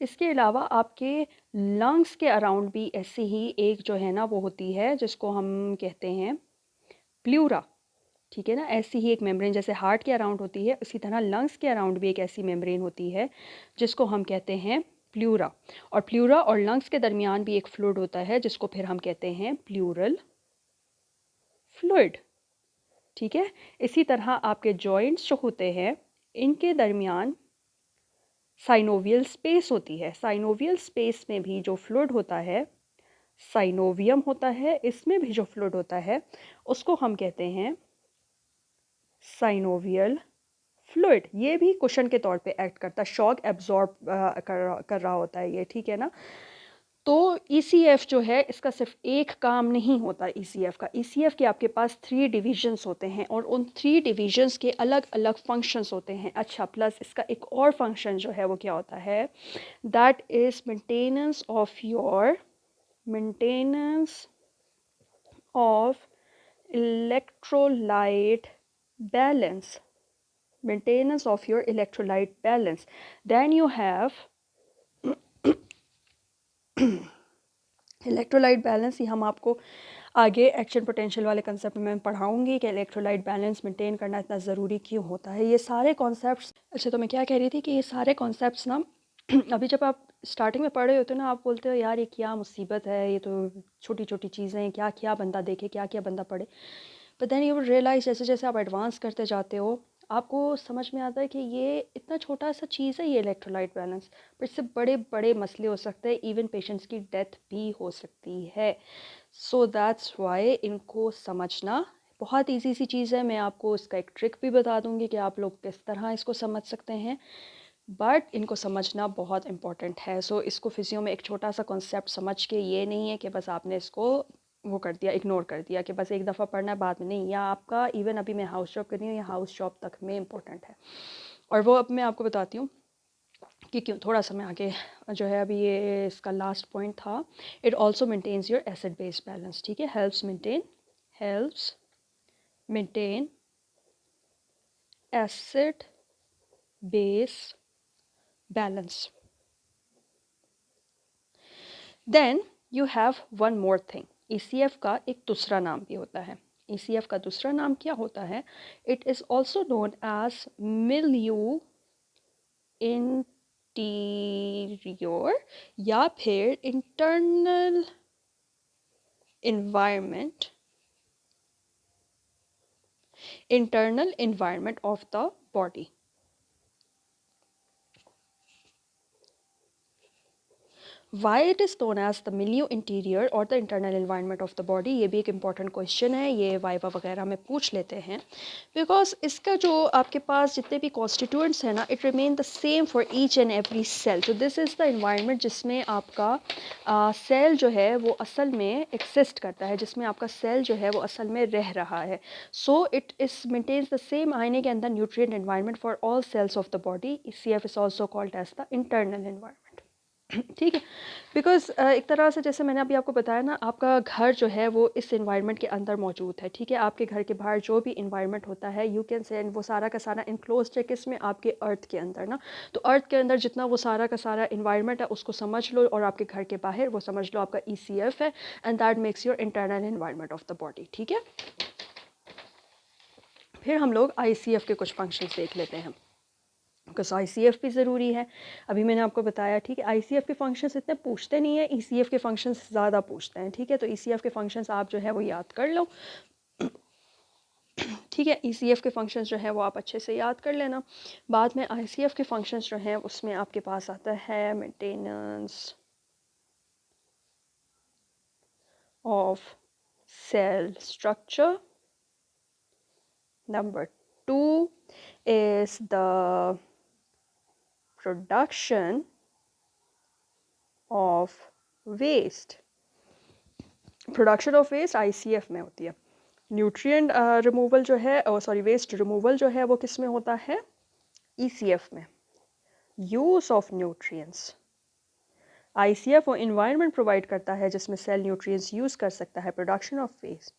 इसके अलावा आपके लंग्स के अराउंड भी ऐसी ही एक जो है ना वो होती है जिसको हम कहते हैं प्लूरा। ठीक है ना, ऐसी ही एक मेम्ब्रेन जैसे हार्ट के अराउंड होती है, उसी तरह लंग्स के अराउंड भी एक ऐसी मेम्ब्रेन होती है जिसको हम कहते हैं प्लूरा। और प्लूरा और लंग्स के दरमियान भी एक फ्लूइड होता है जिसको फिर हम कहते हैं प्लूरल फ्लूइड। ठीक है, इसी तरह आपके जॉइंट्स जो होते हैं इनके दरमियान साइनोवियल स्पेस होती है। साइनोवियल स्पेस में भी जो फ्लूइड होता है, साइनोवियम होता है, इसमें भी जो फ्लूइड होता है उसको हम कहते हैं साइनोवियल फ्लूइड। ये भी कुशन के तौर पे एक्ट करता है, शॉक एब्जॉर्ब कर रहा होता है ये। ठीक है ना, तो ईसीएफ जो है इसका सिर्फ एक काम नहीं होता ईसीएफ का। ईसीएफ के आपके पास 3 डिविजन्स होते हैं और उन 3 डिविजन्स के अलग अलग फंक्शंस होते हैं। अच्छा, प्लस इसका एक और फंक्शन जो है वो क्या होता है, that is maintenance of electrolyte balance. Maintenance of your electrolyte balance. Then you have electrolyte balance. ये हम आपको आगे एक्शन पोटेंशियल वाले कंसेप्ट में पढ़ाऊंगी कि इलेक्ट्रोलाइट बैलेंस मेंटेन करना इतना ज़रूरी क्यों होता है। ये सारे कॉन्सेप्ट्स, अच्छा तो मैं क्या कह रही थी कि ये सारे कॉन्सेप्ट्स ना अभी जब आप स्टार्टिंग में पढ़ रहे होते हो ना, आप बोलते हो यार ये क्या मुसीबत है, ये तो छोटी छोटी चीज़ें हैं, क्या क्या बंदा देखे, क्या क्या बंदा पढ़े। बट देन यू रियलाइज जैसे जैसे आप एडवांस करते जाते हो आपको समझ में आता है कि ये इतना छोटा सा चीज़ है ये इलेक्ट्रोलाइट बैलेंस, पर इससे बड़े बड़े मसले हो सकते हैं, इवन पेशेंट्स की डेथ भी हो सकती है। सो दैट्स वाई इनको समझना बहुत ईजी सी चीज़ है। मैं आपको इसका एक ट्रिक भी बता दूंगी कि आप लोग किस तरह इसको समझ सकते हैं, बट इनको समझना बहुत इंपॉर्टेंट है। सो इसको फिजियो में एक छोटा सा कॉन्सेप्ट समझ के, ये नहीं है कि बस आपने इसको वो कर दिया, इग्नोर कर दिया कि बस एक दफ़ा पढ़ना है बाद में नहीं, या आपका इवन अभी मैं हाउस जॉब कर रही हूँ, या हाउस जॉब तक में इंपॉर्टेंट है। और वो अब मैं आपको बताती हूँ कि क्यों। थोड़ा सा मैं आगे जो है अभी ये इसका लास्ट पॉइंट था, it also maintains your acid base balance. ठीक है, helps maintain acid base balance. Then you have one more thing, ECF का एक दूसरा नाम भी होता है। ईसीएफ का दूसरा नाम क्या होता है, it is also known as milieu interior या फिर environment internal environment of the body. Why it is known as the milieu interior or the internal environment of the body, ये भी एक important question है, ये वाइवा वगैरह में पूछ लेते हैं। Because इसका जो आपके पास जितने भी constituents हैं ना, it remain the same for each and every cell. So this is the environment जिसमें आपका सेल जो है वो असल में exist करता है, जिसमें आपका सेल जो है वो असल में रह रहा है। So it is maintains the same ionic and the nutrient environment for all cells of the body. ECF is also called as the internal environment। ठीक है, बिकॉज एक तरह से जैसे मैंने अभी आपको बताया ना, आपका घर जो है वो इस इन्वायरमेंट के अंदर मौजूद है। ठीक है, आपके घर के बाहर जो भी इन्वायरमेंट होता है, यू कैन से वो सारा का सारा इनक्लोज्ड है किस में, आपके अर्थ के अंदर ना। तो अर्थ के अंदर जितना वो सारा का सारा इन्वायरमेंट है उसको समझ लो, और आपके घर के बाहर वो समझ लो आपका ईसीएफ है, and that makes your internal environment of the body. ठीक है, फिर हम लोग आईसीएफ के कुछ फंक्शंस देख लेते हैं, बिकॉज आईसीएफ भी ज़रूरी है। अभी मैंने आपको बताया, ठीक है, आईसीएफ के फंक्शंस इतने पूछते नहीं है, ईसीएफ के फंक्शंस ज़्यादा पूछते हैं। ठीक है, तो ईसीएफ के फंक्शंस आप जो है वो याद कर लो। ठीक है, ईसीएफ के फंक्शंस जो है वो आप अच्छे से याद कर लेना। बाद में आईसीएफ के फंक्शंस जो हैं उसमें आपके पास आता है maintenance of cell structure. Number 2 is the production of waste। Production of waste ICF में होती है। न्यूट्रिएंट रिमूवल जो है, सॉरी वेस्ट रिमूवल जो है वो किस में होता है, ईसीएफ में। यूज ऑफ न्यूट्रिएंट्स, आईसीएफ वो इन्वायरमेंट प्रोवाइड करता है जिसमें सेल न्यूट्रिएंट्स यूज कर सकता है। प्रोडक्शन ऑफ वेस्ट,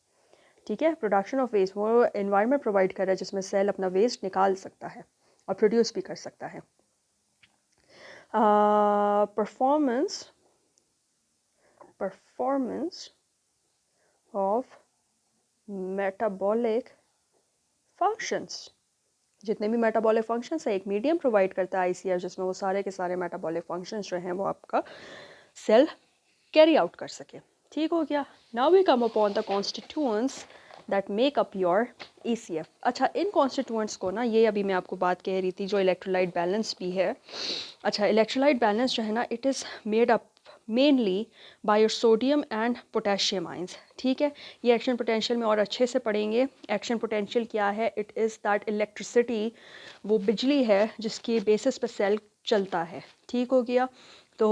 ठीक है, प्रोडक्शन ऑफ वेस्ट वो इन्वायरमेंट प्रोवाइड कर रहा है जिसमें सेल अपना वेस्ट निकाल सकता है और प्रोड्यूस भी कर सकता है। Performance of metabolic functions. जितने भी मेटाबॉलिक फंक्शंस है एक मीडियम प्रोवाइड करता है आईसीएफ, जिसमें वो सारे के सारे मेटाबॉलिक फंक्शंस जो हैं वो आपका सेल कैरी आउट कर सके। ठीक हो गया। Now we come upon the constituents that make up your ECF. अच्छा, इन कॉन्स्टिट्यूएंट्स को ना, ये अभी मैं आपको बात कह रही थी, जो इलेक्ट्रोलाइट बैलेंस भी है। अच्छा, इलेक्ट्रोलाइट बैलेंस जो है ना, it is made up mainly by your sodium and potassium ions. ठीक है, ये एक्शन पोटेंशियल में और अच्छे से पढ़ेंगे। एक्शन पोटेंशियल क्या है? इट इज़ दैट इलेक्ट्रिसिटी, वो बिजली है जिसकी बेसिस पे सेल चलता है। ठीक हो गया। तो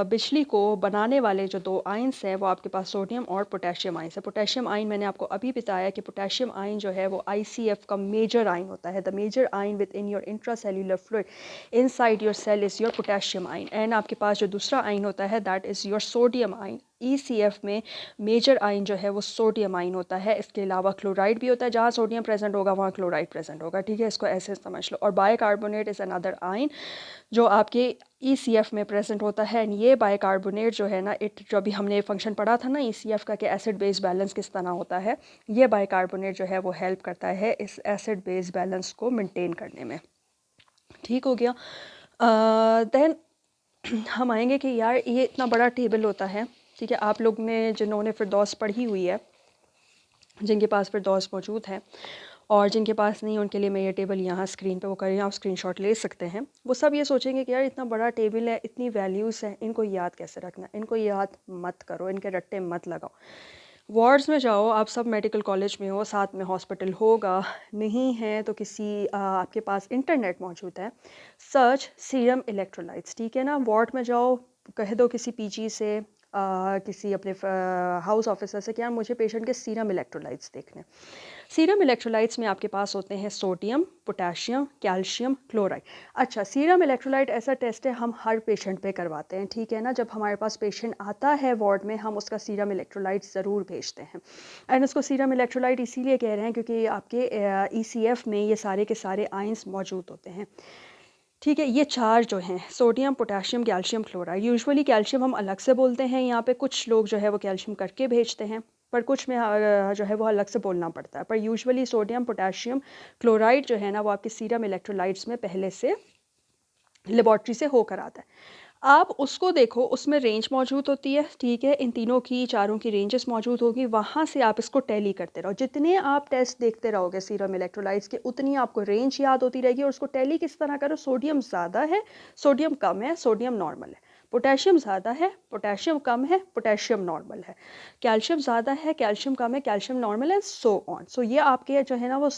बिजली को बनाने वाले जो दो आइंस हैं वो आपके पास सोडियम और पोटेशियम आइंस है। पोटेशियम आइन मैंने आपको अभी बताया कि पोटेशियम आइन जो है वो आईसीएफ का मेजर आइन होता है। The major ion within your intracellular fluid inside your cell is your potassium ion. And आपके पास जो दूसरा आइन होता है that is your sodium ion. ECF में मेजर आइन जो है वो सोडियम आइन होता है। इसके अलावा क्लोराइड भी होता है, जहाँ सोडियम प्रेजेंट होगा वहाँ क्लोराइड प्रेजेंट होगा। ठीक है, इसको ऐसे समझ लो। और बाइकार्बोनेट इज़ अनदर आइन जो आपके ईसीएफ में प्रेजेंट होता है। एंड ये बाइकार्बोनेट जो है ना, इट जो अभी हमने फंक्शन पढ़ा था ना ईसीएफ का कि एसिड बेस बैलेंस किस तरह होता है, ये बाइकार्बोनेट जो है वो हेल्प करता है इस एसिड बेस बैलेंस को मेंटेन करने में। ठीक हो गया। देन हम आएंगे कि यार ये इतना बड़ा टेबल होता है। ठीक है, आप लोग ने जिन्होंने फिरदौस पढ़ी हुई है, जिनके पास फिरदौस मौजूद है, और जिनके पास नहीं उनके लिए मैं ये टेबल यहाँ स्क्रीन पे वो करें, आप स्क्रीनशॉट ले सकते हैं। वो सब ये सोचेंगे कि यार इतना बड़ा टेबल है, इतनी वैल्यूज़ हैं, इनको याद कैसे रखना। इनको याद मत करो, इनके रट्टे मत लगाओ। वार्ड्स में जाओ, आप सब मेडिकल कॉलेज में हो, साथ में हॉस्पिटल होगा, नहीं है तो किसी आपके पास इंटरनेट मौजूद है, सर्च सीरम इलेक्ट्रोलाइट्स। ठीक है ना, वार्ड में जाओ, कह दो किसी पीजी से किसी अपने हाउस ऑफिसर से कि यार मुझे पेशेंट के सीरम इलेक्ट्रोलाइट्स देखने। सीरम इलेक्ट्रोलाइट्स में आपके पास होते हैं सोडियम, पोटेशियम, कैल्शियम, क्लोराइड। अच्छा, सीरम इलेक्ट्रोलाइट ऐसा टेस्ट है हम हर पेशेंट पे करवाते हैं। ठीक है ना, जब हमारे पास पेशेंट आता है वार्ड में, हम उसका सीरम इलेक्ट्रोलाइट ज़रूर भेजते हैं। एंड उसको सीरम इलेक्ट्रोलाइट इसीलिए कह रहे हैं क्योंकि आपके ईसीएफ में ये सारे के सारे आइंस मौजूद होते हैं। ठीक है, ये चार जो हैं sodium, potassium, calcium, chloride. Usually calcium हम अलग से बोलते हैं यहाँ पे, कुछ लोग जो है वो कैल्शियम करके भेजते हैं, पर कुछ में जो है वो अलग से बोलना पड़ता है। पर यूजुअली सोडियम, पोटेशियम, क्लोराइड जो है ना वो आपके सीरम इलेक्ट्रोलाइट्स में पहले से लेबॉर्ट्री से होकर आता है। आप उसको देखो, उसमें रेंज मौजूद होती है। ठीक है, इन तीनों की, चारों की रेंजेस मौजूद होगी, वहाँ से आप इसको टैली करते रहो। जितने आप टेस्ट देखते रहोगे सीरम इलेक्ट्रोलाइट्स के, उतनी आपको रेंज याद होती रहेगी। और उसको टैली किस तरह करो? सोडियम ज़्यादा है, सोडियम कम है, सोडियम नॉर्मल है। पोटेशियम ज़्यादा है, पोटेशियम कम है, पोटेशियम नॉर्मल है। कैल्शियम ज़्यादा है, कैल्शियम कम है, कैल्शियम नॉर्मल है, सो ऑन। सो ये आपके जो है ना वो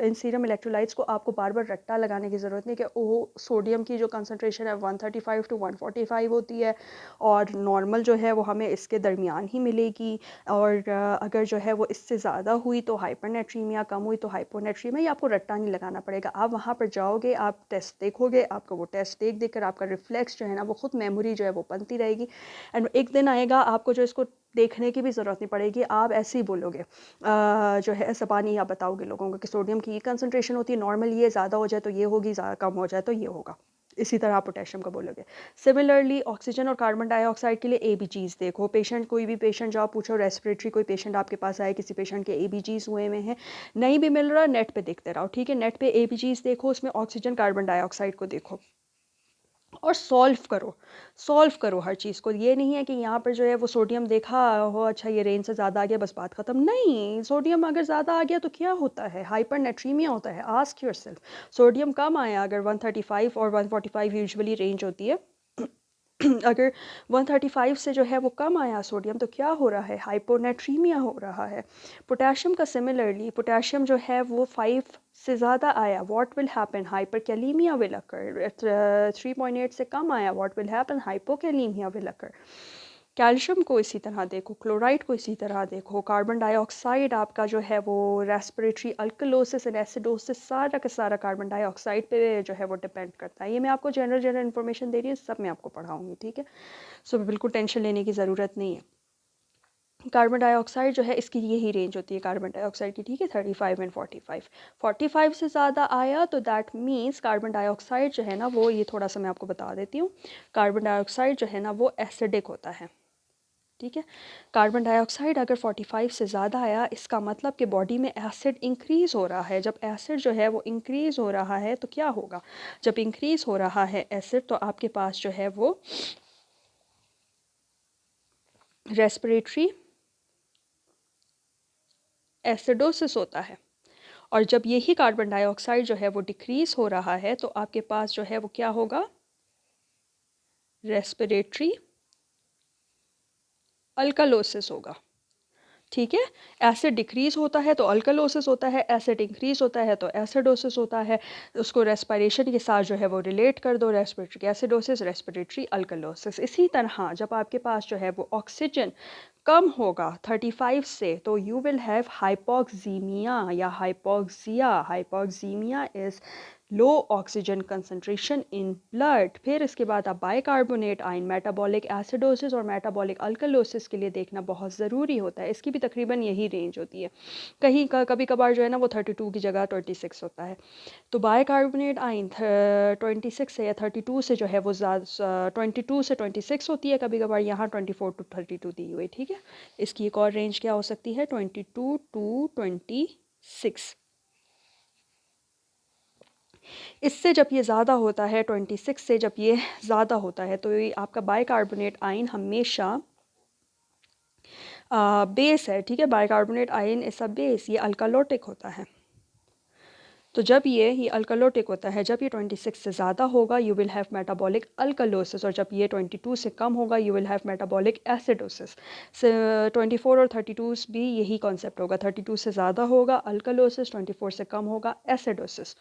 इन सीरम इलेक्ट्रोलाइट्स को आपको बार बार रट्टा लगाने की ज़रूरत नहीं कि ओह सोडियम की जो कंसनट्रेशन है 135 to 145 होती है और नॉर्मल जो है वो हमें इसके दरमियान ही मिलेगी, और अगर जो है वो इससे ज़्यादा हुई तो हाइपरनेट्रीमिया, कम हुई तो हाइपोनेट्रीमिया। ये आपको रट्टा नहीं लगाना पड़ेगा। आप वहाँ पर जाओगे, आप टेस्ट देखोगे, आपको वो टेस्ट देख देख कर आपका रिफ्लेक्स जो है ना वो खुद मेमोरी जो है वो बनती रहेगी। एंड एक दिन आएगा आपको जो इसको देखने की भी ज़रूरत नहीं पड़ेगी, आप ऐसे ही बोलोगे जो है ज़बानी आप बताओगे लोगों को कि सोडियम की ये कंसनट्रेशन होती है नॉर्मल, ये ज़्यादा हो जाए तो ये होगी, ज़्यादा कम हो जाए तो ये होगा। इसी तरह आप पोटेशियम का बोलोगे। सिमिलरली ऑक्सीजन और कार्बन डाइऑक्साइड के लिए एबीजीज देखो। पेशेंट, कोई भी पेशेंट जाओ पूछो, रेस्पिरेटरी कोई पेशेंट आपके पास आए, किसी पेशेंट के एबीजीज हुए में हैं, नहीं भी मिल रहा, नेट पे देखते रहो। ठीक है, नेट पे एबीजीज देखो, उसमें ऑक्सीजन कार्बन डाइऑक्साइड को देखो और सॉल्व करो हर चीज़ को। ये नहीं है कि यहाँ पर जो है वो सोडियम देखा हो, अच्छा ये रेंज से ज़्यादा आ गया बस बात ख़त्म। नहीं, सोडियम अगर ज़्यादा आ गया तो क्या होता है? हाइपरनेट्रीमिया होता है। Ask yourself. सोडियम कम आया अगर 135 और 145 यूजुअली रेंज होती है अगर 135 से जो है वो कम आया सोडियम तो क्या हो रहा है? हाइपोनेट्रीमिया हो रहा है। पोटेशियम का सिमिलरली, पोटेशियम जो है वो 5 से ज़्यादा आया, what will happen? Hyperkalemia will occur. 3.8 से कम आया, what will happen? Hypokalemia will occur. Calcium को इसी तरह देखो, क्लोराइड को इसी तरह देखो, कार्बन डाइऑक्साइड आपका जो है वो रेस्पिरेटरी अल्कलोसिस एंड एसिडोसिस, सारा का सारा कार्बन डाइऑक्साइड पे जो है वो डिपेंड करता है। ये मैं आपको जनरल इन्फॉर्मेशन दे रही हूँ, सब मैं आपको पढ़ाऊँगी। ठीक है, सो बिल्कुल टेंशन लेने की ज़रूरत नहीं है। कार्बन डाइऑक्साइड जो है इसकी यही रेंज होती है कार्बन डाइऑक्साइड की, ठीक है, 35 एंड 45। 45 से ज़्यादा आया तो दैट मीन्स कार्बन डाइऑक्साइड जो है ना वो, ये थोड़ा सा मैं आपको बता देती हूँ, कार्बन डाइऑक्साइड जो है ना वो एसिडिक होता है, ठीक है। कार्बन डाइऑक्साइड अगर 45 से ज़्यादा आया, इसका मतलब कि बॉडी में एसिड इंक्रीज़ हो रहा है। जब एसिड जो है वो इंक्रीज़ हो रहा है तो क्या होगा, जब इंक्रीज़ हो रहा है एसिड तो आपके पास जो है वो रेस्पिरेटरी एसिडोसिस होता है। और जब यही कार्बन डाइऑक्साइड जो है वो डिक्रीज़ हो रहा है तो आपके पास जो है वो क्या होगा, रेस्पिरेटरी अल्कालोसिस होगा, ठीक है। एसिड डिक्रीज़ होता है तो अल्कालोसिस होता है, एसिड इंक्रीज़ होता है तो एसिडोसिस होता है। उसको रेस्पिरेशन के साथ जो है वो रिलेट कर दो, रेस्पिरेटरी एसिडोसिस, रेस्पिरेटरी अल्कालोसिस। इसी तरह जब आपके पास जो है वो ऑक्सीजन कम होगा 35 से तो यू विल हैव हाइपोक्सीमिया या hypoxia. Hypoxaemia is low oxygen concentration in blood. फिर इसके बाद आप बाइकार्बोनेट आयन, मेटाबॉलिक एसिडोसिस और मेटाबॉलिक अल्कलोसिस के लिए देखना बहुत ज़रूरी होता है। इसकी भी तकरीबन यही रेंज होती है, कहीं कभी कभार जो है ना वो 32 की जगह 26 होता है। तो बाइकार्बोनेट आयन 26 से या 32 से जो है वो ज़्यादा 22 से 26 होती है, कभी कभार यहाँ 24 टू 32 दी हुई, ठीक है। इसकी एक और रेंज क्या हो सकती है, 22 टू 26। इससे जब ये ज़्यादा होता है 26 से जब ये ज़्यादा होता है तो ये आपका बाइकार्बोनेट आयन हमेशा बेस है, ठीक है। बाइकार्बोनेट आयन इस अ बेस, ये अल्कालोटिक होता है। तो जब ये अल्कालोटिक होता है, जब ये 26 से ज़्यादा होगा you will have metabolic alkalosis, और जब ये 22 से कम होगा you will have metabolic acidosis. 24 और 32 भी यही कॉन्सेप्ट होगा, 32 से ज़्यादा होगा अल्कालोसिस, 24 से कम होगा एसिडोसिस।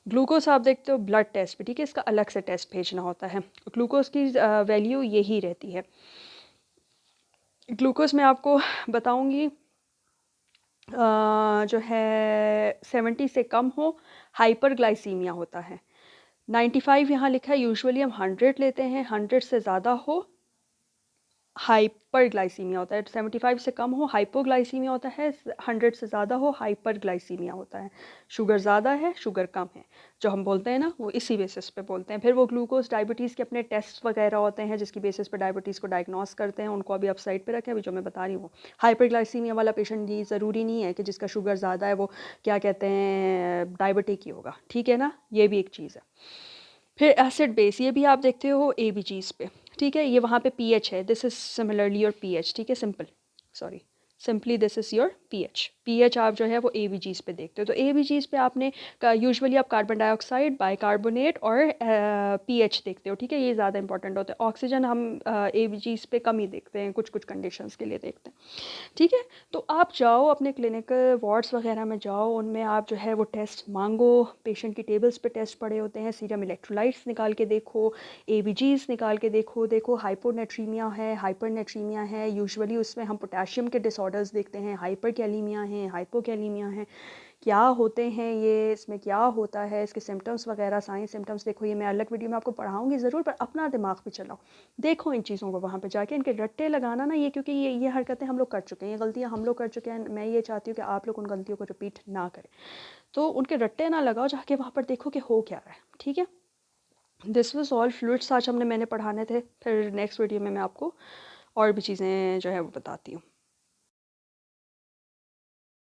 ग्लूकोज आप देखते हो ब्लड टेस्ट पे, ठीक है, इसका अलग से टेस्ट भेजना होता है। ग्लूकोज की वैल्यू यही रहती है। ग्लूकोज मैं आपको बताऊंगी जो है 70 से कम हो हाइपरग्लाइसीमिया होता है। 95 यहाँ लिखा है, यूजुअली हम 100 लेते हैं, 100 से ज़्यादा हो हाइपरग्लाइसीमिया होता है। 75 से कम हो हाइपोग्लाइसीमिया होता है, 100 से ज़्यादा हो हाइपरग्लाइसीमिया होता है। शुगर ज़्यादा है, शुगर कम है, जो हम बोलते हैं ना वो इसी बेसिस पे बोलते हैं। फिर वो ग्लूकोज डायबिटीज़ के अपने टेस्ट वगैरह होते हैं जिसकी बेसिस पे डायबिटीज़ को डायग्नोस करते हैं, उनको अभी आप साइड पे रखें, अभी जो मैं बता रही हूँ। हाइपरग्लाइसीमिया वाला पेशेंट ये ज़रूरी नहीं है कि जिसका शुगर ज़्यादा है वो क्या कहते हैं डायबिटिक ही होगा, ठीक है ना, ये भी एक चीज़ है। फिर एसिड बेस, ये भी आप देखते हो एबीजीज पे, ठीक है, ये वहाँ पे पीएच है, this is similarly your pH, ठीक है, sorry simply this is your pH आप जो है वो एबीजीज पे देखते हो। तो एबीजीज पे आपने यूजुअली आप कार्बन डाइऑक्साइड, बाइकार्बोनेट और पीएच देखते हो, ठीक है, ये ज़्यादा इंपॉर्टेंट होता है। ऑक्सीजन हम एबीजीज पे कम ही देखते हैं, कुछ कुछ कंडीशंस के लिए देखते हैं, ठीक है। तो आप जाओ अपने क्लिनिकल वार्ड्स वगैरह में जाओ, उनमें आप जो है वो टेस्ट मांगो, पेशेंट की टेबल्स पे टेस्ट पड़े होते हैं, सीरम इलेक्ट्रोलाइट्स निकाल के देखो, एबीजीज निकाल के देखो हाइपोनेट्रीमिया है, हाइपरनेट्रीमिया है, यूजुअली उसमें हम पोटेशियम के डिसऑर्डर्स देखते हैं, हाइपरकैलीमिया है, हाइपोकैलीमिया है, क्या होते हैं ये, इसमें क्या होता है, इसके सिम्टम्स वगैरह, साइन सिम्टम्स देखो, ये मैं अलग वीडियो में आपको पढ़ाऊंगी ज़रूर, पर अपना दिमाग भी चलाओ, देखो इन चीज़ों को वहाँ पे जाके, इनके रट्टे लगाना ना, ये क्योंकि ये हरकतें हम लोग कर चुके हैं, ये गलतियाँ हम लोग कर चुके हैं, मैं ये चाहती हूँ कि आप लोग उन गलतियों को रिपीट ना करें। तो उनके रट्टे ना लगाओ, जाके वहाँ पर देखो कि हो क्या रहा है, ठीक है। दिस वॉज ऑल फ्लूइड्स आज मैंने पढ़ाने थे, फिर नेक्स्ट वीडियो में मैं आपको और भी चीज़ें जो है वो बताती हूँ।